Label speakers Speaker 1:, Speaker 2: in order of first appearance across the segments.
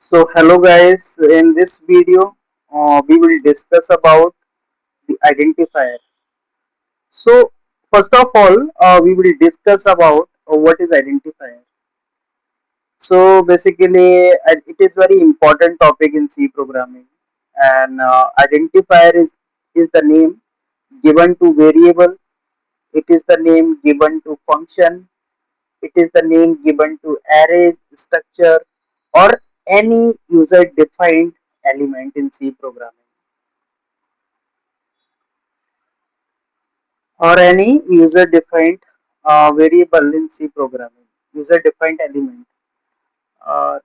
Speaker 1: So hello guys, in this video we will discuss about the identifier. So first of all we will discuss about what is identifier. So basically it is very important topic in C programming, and identifier is the name given to variable, it is the name given to function, it is the name given to array structure or any user defined element in C programming, or any user defined variable in C programming, user defined element. uh,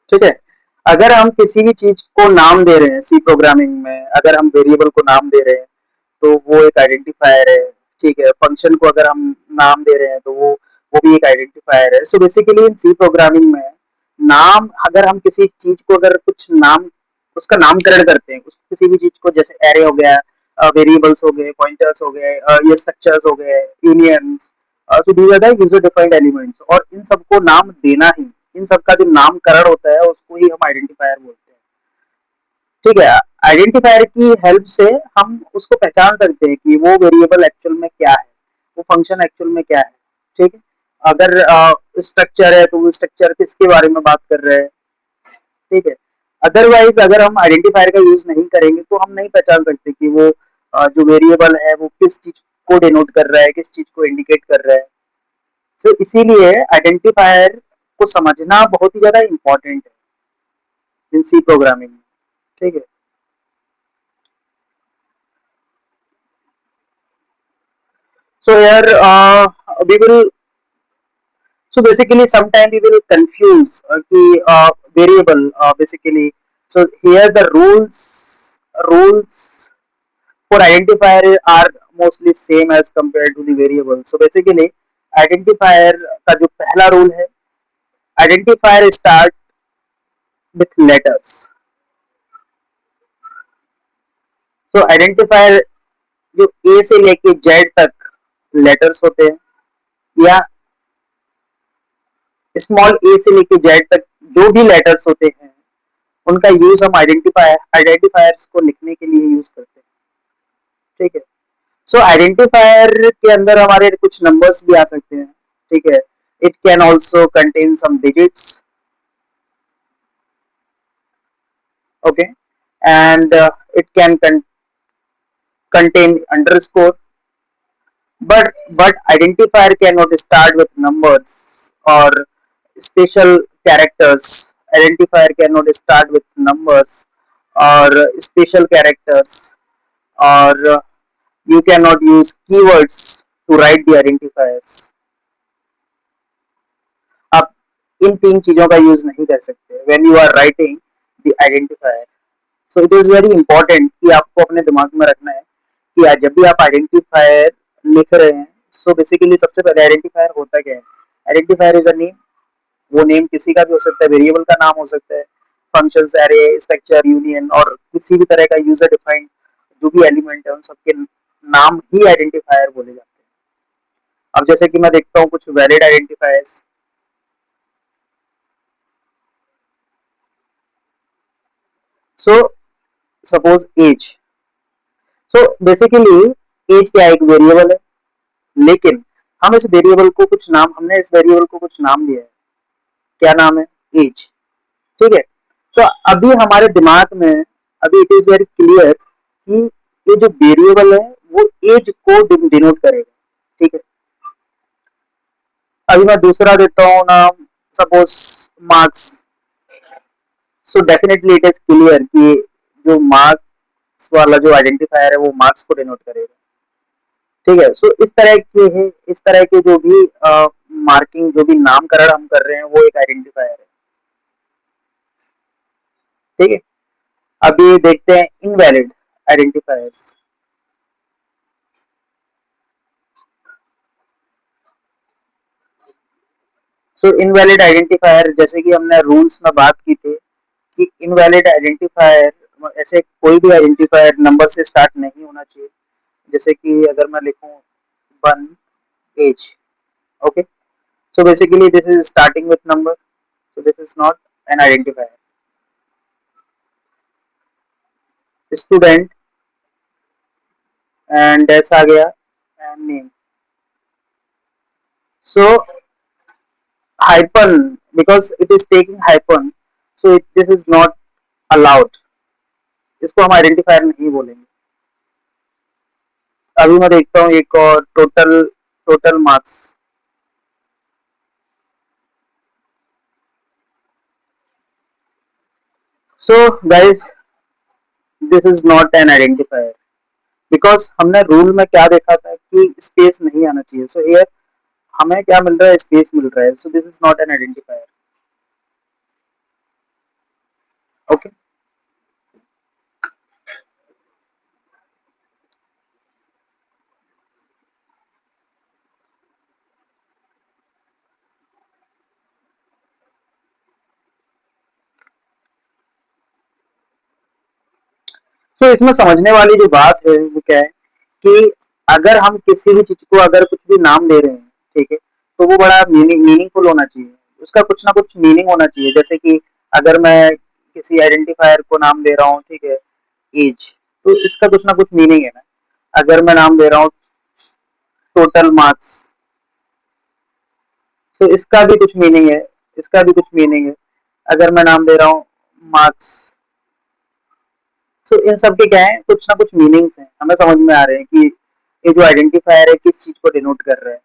Speaker 1: ठीक है। अगर हम किसी भी चीज को नाम दे रहे हैं सी प्रोग्रामिंग में, अगर हम वेरिएबल को नाम दे रहे हैं तो वो एक आइडेंटिफायर है। ठीक है, फंक्शन को अगर हम नाम दे रहे हैं तो वो भी एक आइडेंटिफायर है। सो बेसिकली इन सी प्रोग्रामिंग में नाम, अगर हम किसी चीज को अगर कुछ नाम, उसका नामकरण करते हैं, किसी भी चीज को, जैसे एरे हो गया, वेरिएबल्स हो गए, पॉइंटर्स हो गए, ये स्ट्रक्चर्स हो गए, unions, so these are the user defined elements, और इन सबको नाम देना ही, इन सबका जो नामकरण होता है उसको ही हम आइडेंटिफायर बोलते हैं। ठीक है, आइडेंटिफायर की हेल्प से हम उसको पहचान सकते हैं कि वो वेरिएबल एक्चुअल में क्या है, वो फंक्शन एक्चुअल में क्या है। ठीक है, अगर स्ट्रक्चर है तो वो स्ट्रक्चर किसके बारे में बात कर रहे हैं। ठीक है, अदरवाइज अगर हम आइडेंटिफायर का यूज नहीं करेंगे तो हम नहीं पहचान सकते कि वो जो वेरिएबल है वो किस चीज को डिनोट कर रहा है, किस चीज को इंडिकेट कर रहा है। तो इसीलिए आइडेंटिफायर को समझना बहुत ही ज्यादा इंपॉर्टेंट है इन सी प्रोग्रामिंग में। ठीक है, so here we will, so basically sometime we will confuse the variable basically. So here the rules for identifier are mostly same as compared to the variable. So basically identifier का जो पहला rule है, identifier start with letters. So identifier जो A से लेके Z तक letters होते हैं, या स्मॉल ए से लेके जेड तक जो भी लेटर्स होते हैं उनका यूज हम आइडेंटिफायर्स को लिखने के लिए यूज करते हैं। ठीक है, सो आइडेंटिफायर के अंदर हमारे कुछ नंबर्स भी आ सकते हैं। ठीक है, it can also contain some digits. Okay, and it can contain underscore, but identifier cannot start with numbers or special characters. Identifier cannot start with numbers or special characters, or you cannot use keywords to write the identifiers. आप इन तीन चीजों का use नहीं कर सकते when you are writing the identifier. So it is very important कि आपको अपने दिमाग में रखना है कि जब भी आप आइडेंटिफायर लिख रहे हैं, सो बेसिकली सबसे पहले आइडेंटिफायर होता क्या है। आइडेंटिफायर इज अ नेम, वो नेम किसी का भी हो सकता है, वेरिएबल का नाम हो सकता है, फंक्शंस, एरे, स्ट्रक्चर, यूनियन, और किसी भी तरह का यूजर डिफाइंड जो भी एलिमेंट है उन सबके नाम ही आइडेंटिफायर बोले जाते हैं। अब जैसे कि मैं देखता हूँ कुछ valid identifiers. So suppose as, so basically as क्या है, एक वेरिएबल है, लेकिन हम इस वेरिएबल को कुछ नाम, हमने इस वेरिएबल को कुछ नाम दिया है। क्या नाम है? एज। ठीक है, तो अभी हमारे दिमाग में, अभी इट इज वेरी क्लियर कि ये जो वेरिएबल है वो एज को डिनोट करेगा। ठीक है, अभी मैं दूसरा देता हूँ नाम, suppose marks. So definitely it is clear कि जो मार्क्स वाला जो आइडेंटिफायर है वो मार्क्स को डिनोट करेगा। ठीक है, सो इस तरह के है, इस तरह के जो भी मार्किंग, जो भी नामकरण हम कर रहे हैं वो एक आइडेंटिफायर है। ठीक है, अभी देखते हैं इनवैलिड आइडेंटिफायर्स। सो इनवैलिड आइडेंटिफायर, जैसे कि हमने रूल्स में बात की थी कि इनवैलिड आइडेंटिफायर, ऐसे कोई भी आइडेंटिफायर नंबर से स्टार्ट नहीं होना चाहिए। जैसे कि अगर मैं लिखूं 1 age. Okay, so basically this is starting with number, so this is not an identifier. Student and dash आ गया and name. So hyphen, because it is taking hyphen, so this is not allowed. इसको हम identifier नहीं बोलेंगे. अभी मैं देखता हूँ एक और total total marks. So guys, this is not an identifier, because हमने रूल में क्या देखा था कि स्पेस नहीं आना चाहिए. सो हियर हमें क्या मिल रहा है, स्पेस मिल रहा है. So this is not an identifier. Okay, तो इसमें समझने वाली जो बात है वो क्या है कि अगर हम किसी भी चीज को अगर कुछ भी नाम दे रहे हैं, ठीक है, तो वो बड़ा मीनिंगफुल होना चाहिए. उसका कुछ ना कुछ मीनिंग होना चाहिए. जैसे कि अगर मैं किसी आइडेंटिफायर को नाम दे रहा हूँ, ठीक है, एज, तो इसका कुछ ना कुछ मीनिंग है ना. अगर मैं नाम दे रहा हूँ टोटल मार्क्स, तो इसका भी कुछ मीनिंग है, इसका भी कुछ मीनिंग है. अगर मैं नाम दे रहा हूँ मार्क्स, सो इन सब के क्या है, कुछ ना कुछ मीनिंग्स हैं, हमें समझ में आ रहे हैं कि ये जो आइडेंटिफायर है किस चीज को डिनोट कर रहा है.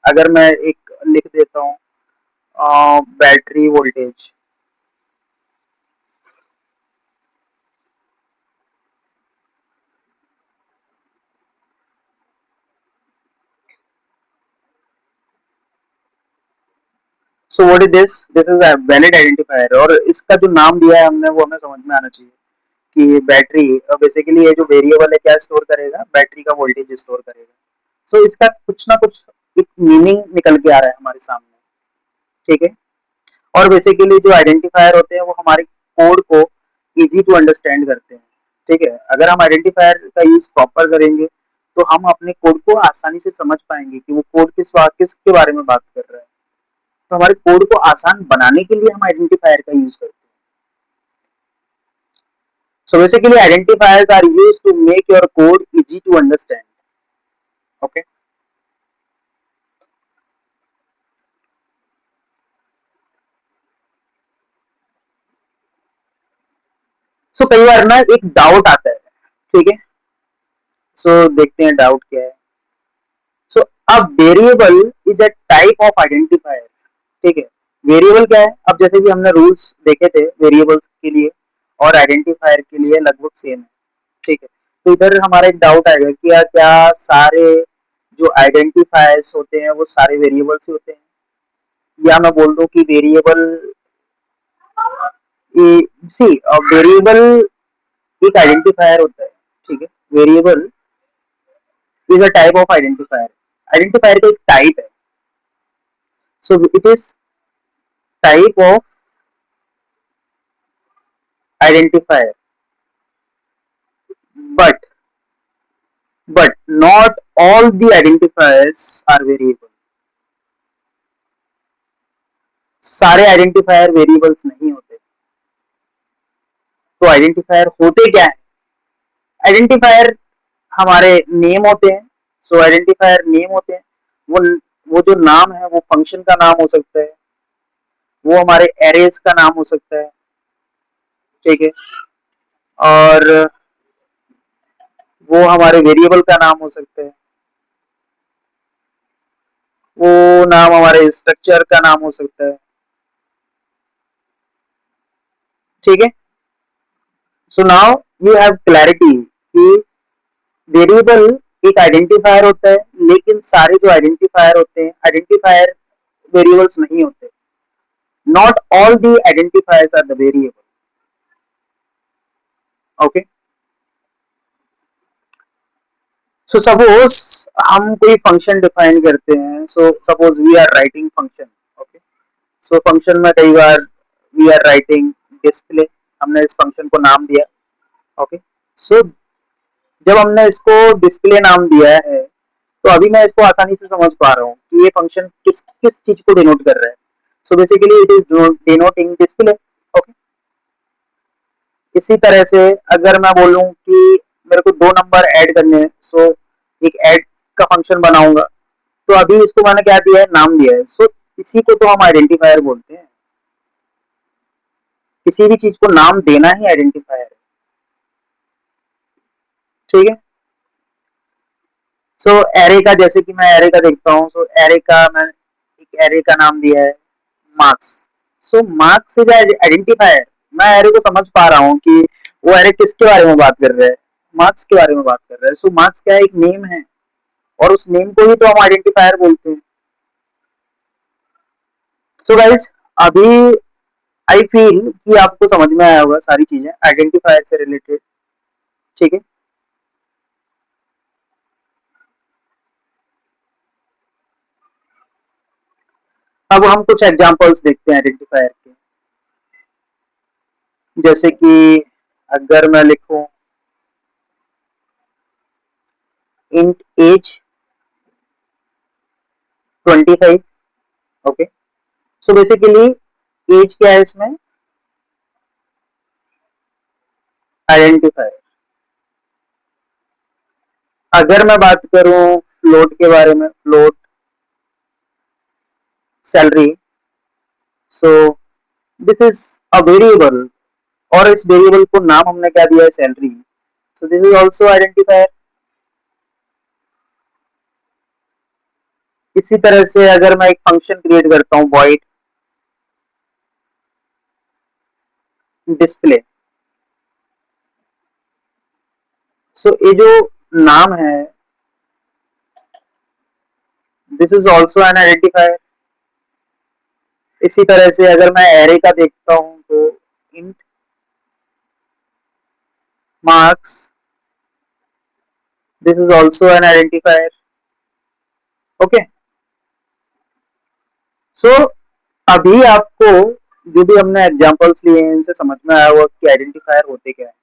Speaker 1: अगर मैं एक लिख देता हूँ battery voltage, so what is this, this is a valid identifier. और इसका जो नाम दिया है हमने वो हमें समझ में आना चाहिए कि बैटरी बेसिकली ये जो वेरिएबल है क्या स्टोर करेगा, बैटरी का वोल्टेज स्टोर करेगा. सो इसका कुछ ना कुछ एक मीनिंग निकल के आ रहा है हमारे सामने. ठीक है, और बेसिकली जो आइडेंटिफायर होते हैं वो हमारे कोड को इजी टू अंडरस्टैंड करते हैं. ठीक है, अगर हम आइडेंटिफायर का यूज प्रॉपर करेंगे तो हम अपने कोड को आसानी से समझ पाएंगे कि वो कोड किसके बारे में बात कर रहा है. तो हमारे कोड को आसान बनाने के लिए हम आइडेंटिफायर का यूज करते हैं. So basically identifiers are used to make your code easy to understand. Okay. So कई बार ना एक डाउट आता है. ठीक है, सो देखते हैं डाउट क्या है. सो अब variable is a type of identifier. ठीक है, वेरिएबल क्या है, अब जैसे कि हमने रूल्स देखे थे वेरिएबल्स के लिए और आइडेंटिफायर के लिए लगभग सेम है. ठीक है, तो इधर हमारा एक डाउट आएगा कि यार क्या सारे जो आइडेंटिफायर्स होते हैं वो सारे वेरिएबल्स ही होते हैं, या मैं बोल दूं कि वेरिएबल सी वेरिएबल एक आइडेंटिफायर होता है. ठीक है, variable is a type of identifier. Identifier का एक टाइप है. So it is type of identifier, but not all the identifiers are variable. सारे आइडेंटिफायर वेरिएबल्स नहीं होते. तो आइडेंटिफायर होते क्या है, आइडेंटिफायर हमारे नेम होते हैं. सो आइडेंटिफायर नेम होते हैं. वो वो जो नाम है वो फंक्शन का नाम हो सकता है, वो हमारे एरेज का नाम हो सकता है. ठीक है, और वो हमारे वेरिएबल का नाम हो सकता है, वो नाम हमारे स्ट्रक्चर का नाम हो सकता है. ठीक है, so now you have clarity कि वेरिएबल एक आइडेंटिफायर होता है, लेकिन सारे जो आइडेंटिफायर होते हैं आइडेंटिफायर वेरिएबल्स नहीं होते. Not all the identifiers are the variable. Okay, so suppose हम कोई फंक्शन डिफाइन करते हैं. So suppose we are writing function. Okay, so function में कई बार वी आर राइटिंग डिस्प्ले, हमने इस फंक्शन को नाम दिया. ओके, सो जब हमने इसको डिस्प्ले नाम दिया है तो अभी मैं इसको आसानी से समझ पा रहा हूँ कि ये फंक्शन किस किस चीज को डिनोट कर रहा है। So basically it is denoting display. Okay, इसी तरह से अगर मैं बोलूं कि मेरे को दो नंबर ऐड करने हैं, सो एक ऐड का फंक्शन बनाऊंगा, तो अभी इसको मैंने क्या दिया है, नाम दिया है। सो इसी को तो हम आइडेंटिफायर बोलते हैं। किसी भी चीज को नाम देना ही आइडेंटिफायर है। ठीक है। सो एरे का, जैसे कि मैं एरे का देखता हूँ, सो एरे का मैं एक एरे का नाम दिया है marks. So marks is identifier. मैं एरे को समझ पा रहा हूँ कि वो एरे किसके बारे में बात कर रहा है, मार्क्स के बारे में बात कर रहा है। सो मार्क्स क्या है, एक नेम है, और उस नेम को ही तो हम आइडेंटिफायर बोलते हैं। सो गाइस, अभी आई फील कि आपको समझ में आया होगा सारी चीजें आइडेंटिफायर से रिलेटेड। ठीक है। अब हम कुछ एग्जांपल्स देखते हैं आइडेंटिफायर के। जैसे कि अगर मैं लिखूं int age 25। Okay, so basically as क्या है इसमें, आइडेंटिफायर। अगर मैं बात करूं फ्लोट के बारे में, float salary, so this is a variable, और इस वेरिएबल को नाम हमने क्या दिया है, salary. So this is also identifier. इसी तरह से अगर मैं एक फंक्शन क्रिएट करता हूं वॉइड डिस्प्ले, सो ये जो नाम है, this is also an identifier. इसी तरह से अगर मैं एरे का देखता हूं, तो int marks, this is also an identifier. Okay, so अभी आपको जो भी हमने एग्जांपल्स लिए हैं, इनसे समझ में आया होगा कि आइडेंटिफायर होते क्या है।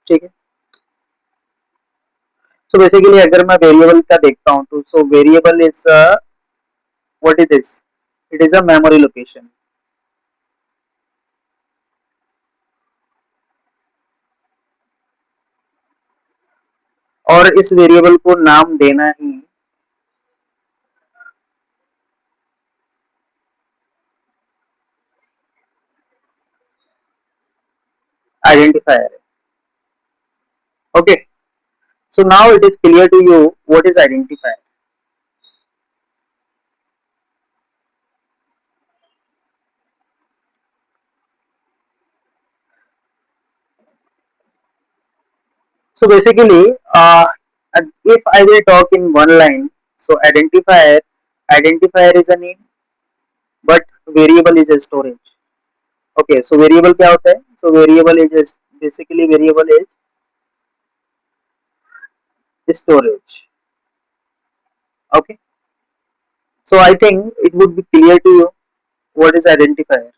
Speaker 1: ठीक है। सो बेसिकली अगर मैं वेरिएबल का देखता हूं, तो so variable is what is this, it is a memory location. और इस वेरिएबल को नाम देना ही आइडेंटिफायर है। Okay, so now it is clear to you what is identifier. So basically, if I will talk in one line, so identifier is a name, but variable is a storage. Okay, so variable क्या होता है? So variable is basically variable is storage. Okay, so I think it would be clear to you what is identifier.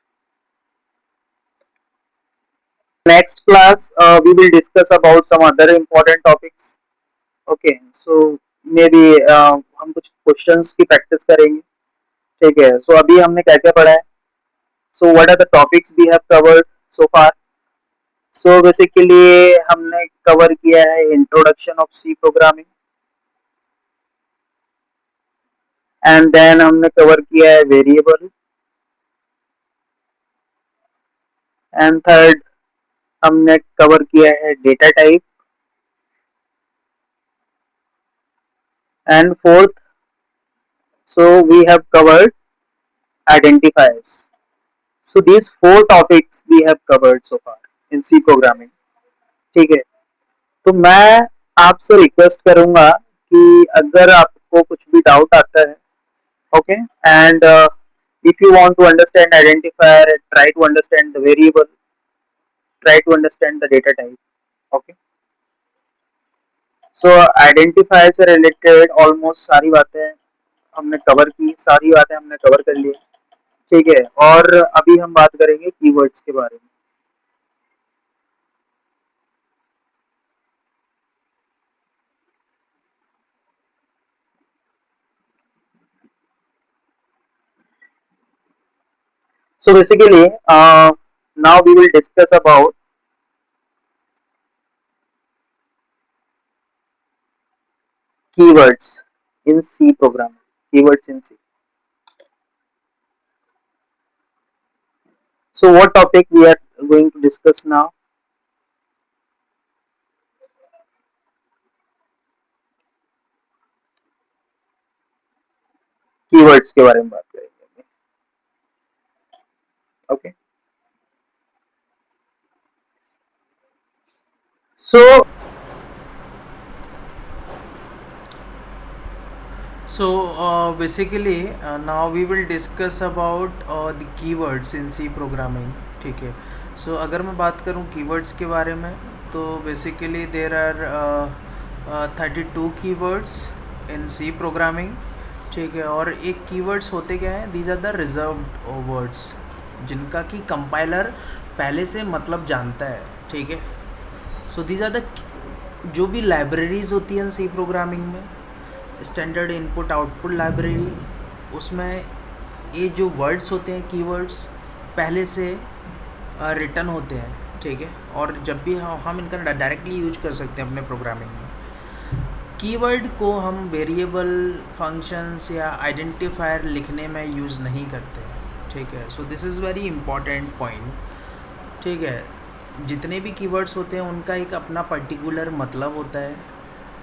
Speaker 1: Next class, we will discuss about some other important topics. Okay, so maybe हम कुछ questions की practice करेंगे. ठीक है, so अभी हमने क्या क्या पढ़ा है? So what are the topics we have covered so far? So basically हमने कवर किया है introduction of C programming, and then हमने कवर किया है वेरिएबल, एंड थर्ड हमने कवर किया है data type, and fourth so we have covered identifiers. So these four topics we have covered so far in C programming. ठीक है, तो मैं आपसे रिक्वेस्ट करूंगा कि अगर आपको कुछ भी डाउट आता है, okay, and if you want to understand identifier, try to understand the variable, try to understand the data type. Okay, so identifier से related almost सारी बातें हमने कवर की, सारी बातें हमने कवर कर ली. ठीक है, और अभी हम बात करेंगे कीवर्ड्स के बारे में. So basically, now we will discuss about keywords in C programming. Keywords in C. So what topic we are going to discuss now? Keywords के बारे में बात करेंगे. Okay. So
Speaker 2: Basically now we will discuss about the keywords in C programming. ठीक है. सो अगर मैं बात करूँ कीवर्ड्स के बारे में तो basically there are 32 keywords in C programming. ठीक है. और एक कीवर्ड्स होते क्या हैं, these are the reserved words जिनका कि कंपाइलर पहले से मतलब जानता है. ठीक है. सो दीज आर द जो भी लाइब्रेरीज होती हैं सी प्रोग्रामिंग में, स्टैंडर्ड इनपुट आउटपुट लाइब्रेरी, उसमें ये जो वर्ड्स होते हैं कीवर्ड्स पहले से रिटर्न होते हैं. ठीक है. और जब भी हम इनका डायरेक्टली यूज कर सकते हैं अपने प्रोग्रामिंग में. कीवर्ड को हम वेरिएबल, फंक्शंस या आइडेंटिफायर लिखने में यूज़ नहीं करते. ठीक है. सो this is very important point. ठीक है. जितने भी कीवर्ड्स होते हैं उनका एक अपना पर्टिकुलर मतलब होता है.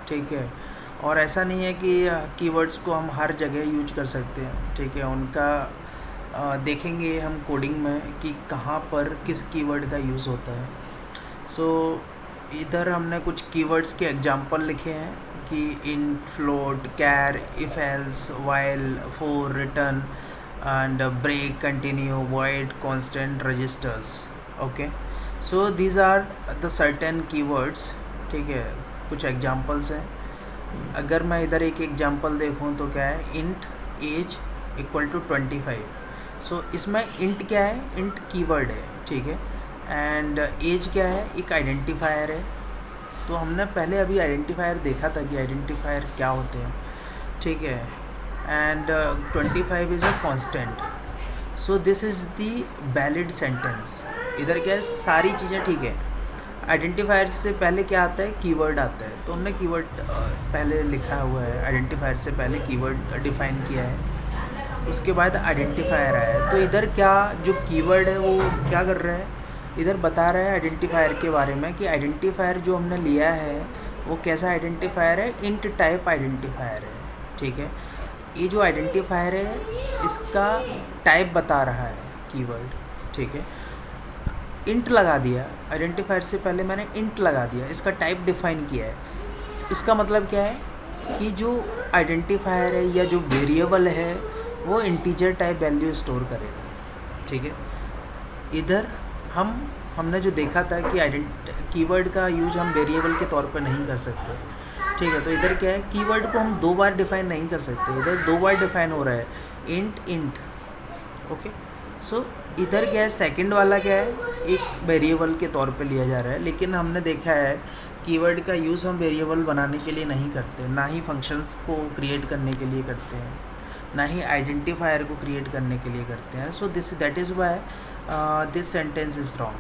Speaker 2: ठीक है. और ऐसा नहीं है कि कीवर्ड्स को हम हर जगह यूज कर सकते हैं. ठीक है. उनका देखेंगे हम कोडिंग में कि कहाँ पर किस कीवर्ड का यूज़ होता है. सो इधर हमने कुछ कीवर्ड्स के एग्जांपल लिखे हैं कि int, float, char, if else, while, for, return and break, continue, void, constant, registers. Okay. So these are the certain keywords. ठीक है. कुछ एग्जांपल्स हैं. अगर मैं इधर एक एग्जांपल देखूं तो क्या है, इंट एज इक्वल टू 25. सो इसमें इंट क्या है, इंट कीवर्ड है. ठीक है. एंड एज क्या है, एक आइडेंटिफायर है. तो हमने पहले अभी आइडेंटिफायर देखा था कि आइडेंटिफायर क्या होते हैं. ठीक है. And 25 is a constant. So this is the valid sentence. इधर क्या है, सारी चीज़ें ठीक है. आइडेंटिफायर से पहले क्या आता है, कीवर्ड आता है. तो हमने कीवर्ड पहले लिखा हुआ है. आइडेंटिफायर से पहले कीवर्ड डिफाइन किया है, उसके बाद आइडेंटिफायर आया है. तो इधर क्या जो कीवर्ड है वो क्या कर रहा है, इधर बता रहा है आइडेंटिफायर के बारे में कि आइडेंटिफायर जो हमने लिया है वो कैसा आइडेंटिफायर है, इंट टाइप आइडेंटिफायर है. ठीक है. ये जो आइडेंटिफायर है इसका टाइप बता रहा है कीवर्ड. ठीक है. इंट लगा दिया, आइडेंटिफायर से पहले मैंने इंट लगा दिया, इसका टाइप डिफाइन किया है. इसका मतलब क्या है कि जो आइडेंटिफायर है या जो वेरिएबल है वो इंटीजर टाइप वैल्यू स्टोर करेगा. ठीक है. इधर हमने जो देखा था कि कीवर्ड का यूज हम वेरिएबल के तौर पर नहीं कर सकते. ठीक है. तो इधर क्या है, कीवर्ड को हम 2 बार डिफाइन नहीं कर सकते. इधर 2 बार डिफाइन हो रहा है, इंट इंट. ओके. सो इधर क्या है, सेकंड वाला क्या है, एक वेरिएबल के तौर पे लिया जा रहा है. लेकिन हमने देखा है कीवर्ड का यूज़ हम वेरिएबल बनाने के लिए नहीं करते, ना ही फंक्शंस को क्रिएट करने के लिए करते हैं, ना ही आइडेंटिफायर को क्रिएट करने के लिए करते हैं. So that is why this sentence is wrong.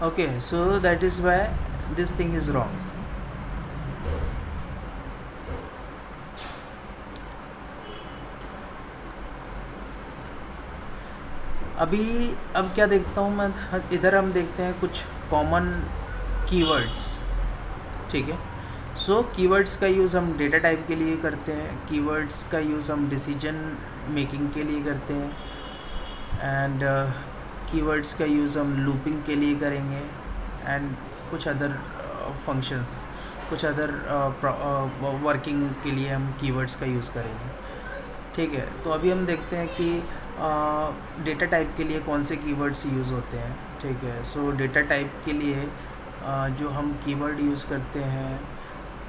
Speaker 2: Okay. So that is why this thing is wrong. अब क्या देखता हूँ मैं, इधर हम देखते हैं कुछ कॉमन कीवर्ड्स. ठीक है. सो कीवर्ड्स का यूज़ हम डेटा टाइप के लिए करते हैं. कीवर्ड्स का यूज़ हम डिसीजन मेकिंग के लिए करते हैं. एंड कीवर्ड्स का यूज़ हम लूपिंग के लिए करेंगे. एंड कुछ अदर फंक्शंस, कुछ अदर वर्किंग के लिए हम कीवर्ड्स का यूज़ करेंगे. ठीक है. तो अभी हम देखते हैं कि डेटा टाइप के लिए कौन से कीवर्ड्स यूज़ होते हैं. ठीक है. सो डेटा टाइप के लिए जो हम कीवर्ड यूज़ करते हैं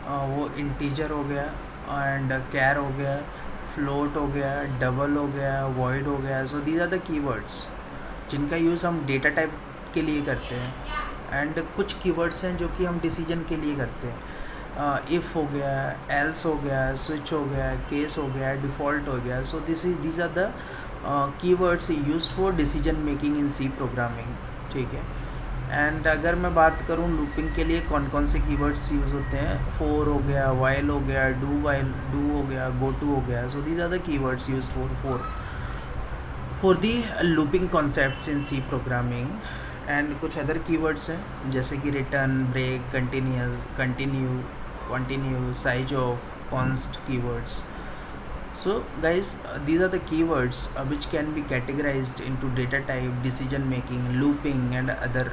Speaker 2: वो इंटीजर हो गया, एंड कैर हो गया, फ्लोट हो गया, डबल हो गया, वॉइड हो गया. So these are the keywords जिनका यूज़ हम डेटा टाइप के लिए करते हैं. एंड कुछ कीवर्ड्स हैं जो कि हम डिसीजन के लिए करते हैं. इफ़ हो गया, एल्स हो गया, स्विच हो गया, केस हो गया, डिफ़ॉल्ट हो गया. So these are the keywords used for decision making in C programming. ठीक है. एंड अगर मैं बात करूँ लूपिंग के लिए कौन कौन से कीवर्ड्स यूज़ होते हैं, फोर हो गया, वाइल हो गया, डू हो गया, गो टू हो गया. So these are the keywords used for the looping concepts in C programming. And कुछ अदर कीवर्ड्स हैं जैसे कि return, break, continue, size of, const keywords. So guys, these are the keywords which can be categorized into data type, decision making, looping and other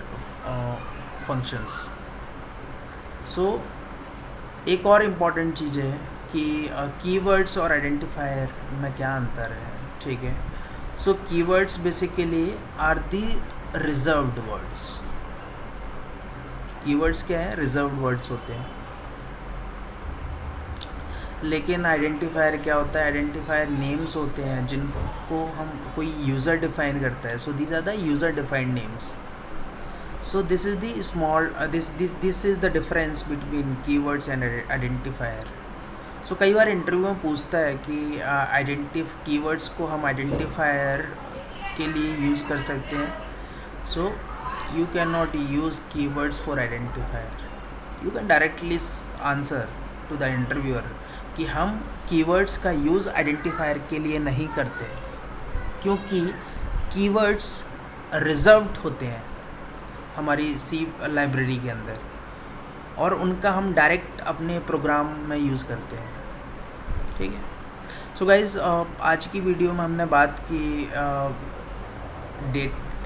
Speaker 2: functions. So एक और important चीज़ है कि keywords और identifier में क्या अंतर है. ठीक है. So keywords basically are the reserved words. Keywords क्या है? रिजर्व्ड वर्ड्स होते हैं. लेकिन आइडेंटिफायर क्या होता है? आइडेंटिफायर नेम्स होते हैं जिनको हम कोई यूज़र डिफाइन करता है. So these are the user defined names. So this is the small this is the difference between keywords and identifier. So कई बार इंटरव्यू में पूछता है कि कीवर्ड्स को हम आइडेंटिफायर के लिए यूज़ कर सकते हैं. So you can not use keywords for identifier. You can directly answer to the interviewer कि हम कीवर्ड्स का यूज़ आइडेंटिफायर के लिए नहीं करते क्योंकि कीवर्ड्स रिजर्व्ड होते हैं हमारी सी लाइब्रेरी के अंदर और उनका हम डायरेक्ट अपने प्रोग्राम में यूज़ करते हैं. ठीक है. सो गाइज़, आज की वीडियो में हमने बात की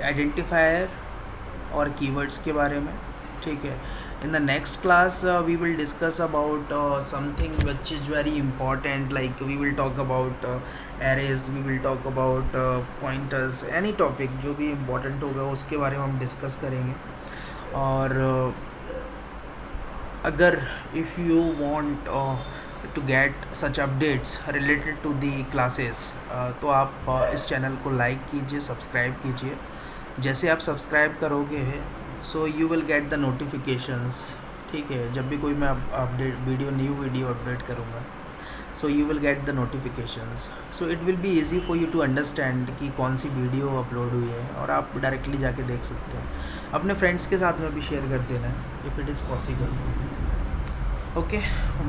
Speaker 2: आइडेंटिफायर और कीवर्ड्स के बारे में. ठीक है. In the next class we will discuss about something which is very important, like we will talk about arrays, we will talk about pointers, any topic जो भी important होगा उसके बारे में हम discuss करेंगे. और अगर if you want to get such updates related to the classes तो आप इस चैनल को लाइक कीजिए, सब्सक्राइब कीजिए. जैसे आप सब्सक्राइब करोगे सो you will get the notifications. ठीक है. जब भी कोई मैं न्यू वीडियो अपडेट करूँगा so you will get the notifications. So it will be easy for you to understand कि कौन सी वीडियो अपलोड हुई है और आप डायरेक्टली जाके देख सकते हैं. अपने फ्रेंड्स के साथ में भी शेयर कर देना if it is possible. Okay,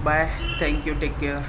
Speaker 2: bye, thank you, take care.